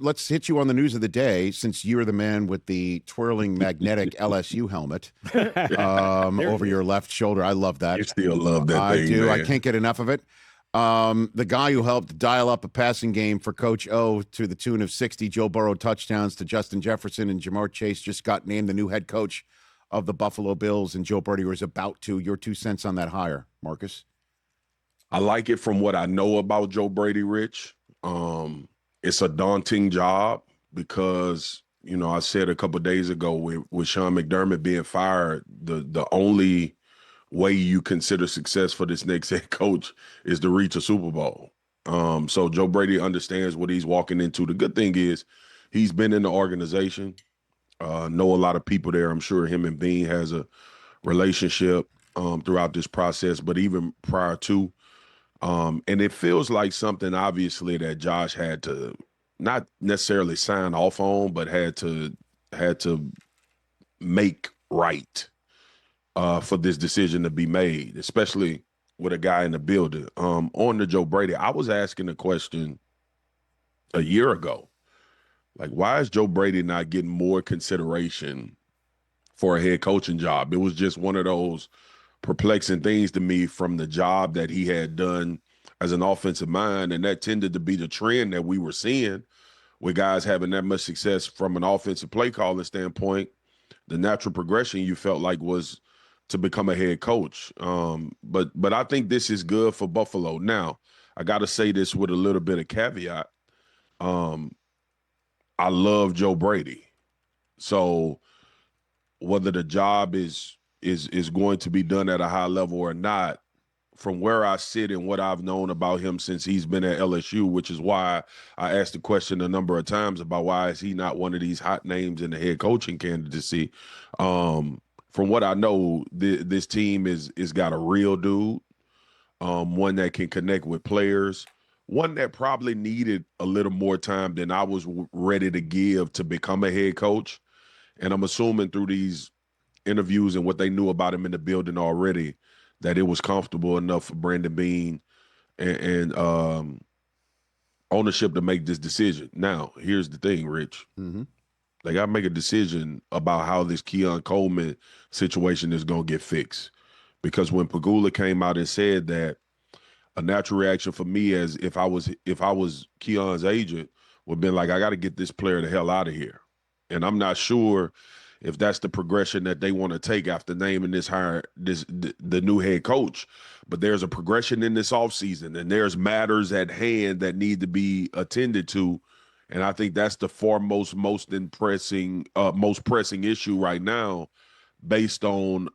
let's hit you on the news of the day, since you're the man with the twirling magnetic LSU helmet over your left shoulder. I love that. You still love that thing, I do. man. I can't get enough of it. The guy who helped dial up a passing game for Coach O to the tune of 60 Joe Burrow touchdowns to Justin Jefferson and Jamar Chase just got named the new head coach of the Buffalo Bills, and Joe Brady was about to. Your 2 cents on that hire, Marcus? I like it from what I know about Joe Brady, Rich. It's a daunting job because, you know, I said a couple of days ago with Sean McDermott being fired, the only way you consider success for this next head coach is to reach a Super Bowl. So Joe Brady understands what he's walking into. The good thing is he's been in the organization, know a lot of people there. I'm sure him and Bean has a relationship throughout this process, but even prior to, and it feels like something obviously that Josh had to not necessarily sign off on, but had to make right for this decision to be made, especially with a guy in the building. On to Joe Brady, I was asking a question a year ago, like, why is Joe Brady not getting more consideration for a head coaching job? It was just one of those perplexing things to me from the job that he had done as an offensive mind, and that tended to be the trend that we were seeing with guys having that much success from an offensive play calling standpoint. The natural progression you felt like was to become a head coach. But I think this is good for Buffalo. Now, I got to say this with a little bit of caveat. I love Joe Brady. So whether the job is going to be done at a high level or not, from where I sit and what I've known about him since he's been at LSU, which is why I asked the question a number of times about why is he not one of these hot names in the head coaching candidacy. From what I know, this team is got a real dude, one that can connect with players, one that probably needed a little more time than I was ready to give to become a head coach. And I'm assuming through these interviews and what they knew about him in the building already, that it was comfortable enough for Brandon Beane and ownership to make this decision. Now, here's the thing, Rich. Mm-hmm. They got to make a decision about how this Keon Coleman situation is going to get fixed. Because when Pagula came out and said that, a natural reaction for me as if I was Keon's agent would have been like, I got to get this player the hell out of here. And I'm not sure if that's the progression that they want to take after naming the new head coach. But there's a progression in this offseason, and there's matters at hand that need to be attended to. And I think that's the foremost, most pressing issue right now, based on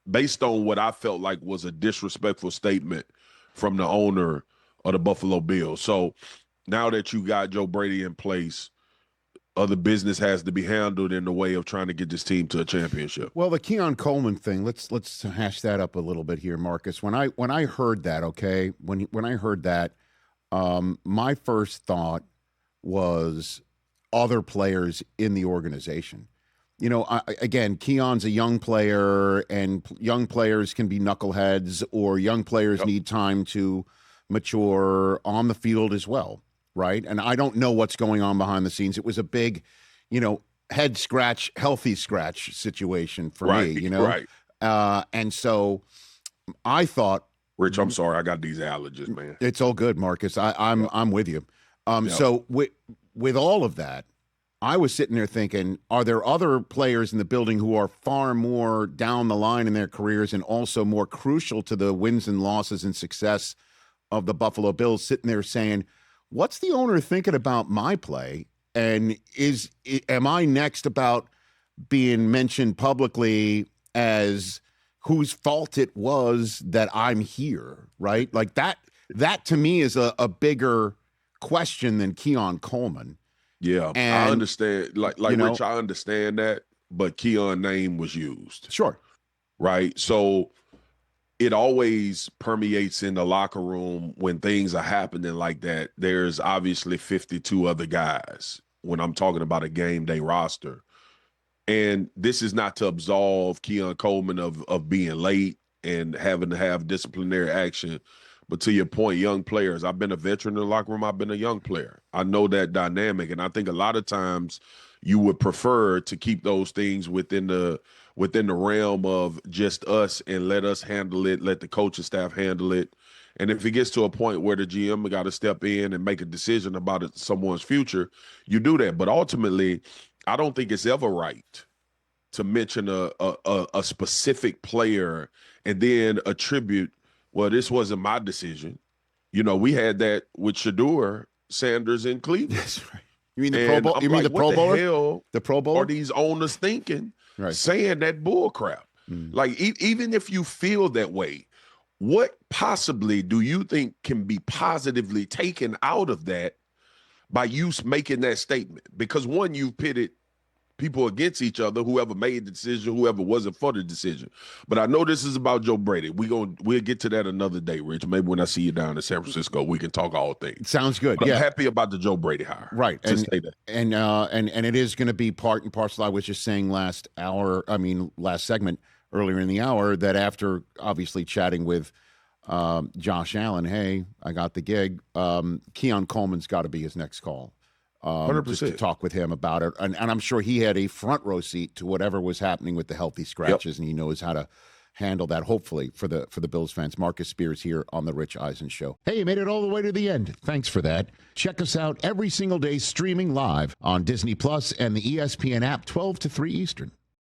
what I felt like was a disrespectful statement from the owner of the Buffalo Bills. So now that you got Joe Brady in place, other business has to be handled in the way of trying to get this team to a championship. Well, the Keon Coleman thing, let's hash that up a little bit here, Marcus. When I heard that, okay, when I heard that, my first thought was other players in the organization. You know, again, Keon's a young player, and young players can be knuckleheads, or young players need time to mature on the field as well, right? And I don't know what's going on behind the scenes. It was a big, head scratch, healthy scratch situation for me, Right. And so I thought, Rich, I'm sorry, I got these allergies, man. It's all good, Marcus. I'm with you. So with all of that, I was sitting there thinking, are there other players in the building who are far more down the line in their careers and also more crucial to the wins and losses and success of the Buffalo Bills, sitting there saying, what's the owner thinking about my play? And am I next about being mentioned publicly as whose fault it was that I'm here, right? Like that to me is a bigger question than Keon Coleman. Yeah, And, I understand. Like Rich, I understand that, but Keon's name was used. Sure. Right? So it always permeates in the locker room when things are happening like that. There's obviously 52 other guys when I'm talking about a game day roster. And this is not to absolve Keon Coleman of being late and having to have disciplinary action. But to your point, young players, I've been a veteran in the locker room. I've been a young player. I know that dynamic. And I think a lot of times you would prefer to keep those things within the realm of just us and let us handle it, let the coaching staff handle it. And if it gets to a point where the GM got to step in and make a decision about someone's future, you do that. But ultimately, I don't think it's ever right to mention a specific player and then attribute, well, this wasn't my decision. You know, we had that with Shedeur Sanders in Cleveland. That's right. You mean the Pro Bowl? You mean the Pro Bowler? Hell the Pro Bowler? Are these owners thinking, right, saying that bull crap? Like, even if you feel that way, what possibly do you think can be positively taken out of that by you making that statement? Because one, you've pitted people against each other, whoever made the decision, whoever wasn't for the decision. But I know this is about Joe Brady. We'll get to that another day, Rich. Maybe when I see you down in San Francisco, we can talk all things. Sounds good. But yeah, I'm happy about the Joe Brady hire. Right. Just say that. And it is going to be part and parcel. I was just saying last segment earlier in the hour that after obviously chatting with Josh Allen, hey, I got the gig. Keon Coleman's got to be his next call. 100%. Just to talk with him about it. And I'm sure he had a front row seat to whatever was happening with the healthy scratches, and he knows how to handle that, hopefully, for the Bills fans. Marcus Spears here on The Rich Eisen Show. Hey, you made it all the way to the end. Thanks for that. Check us out every single day streaming live on Disney Plus and the ESPN app 12 to 3 Eastern.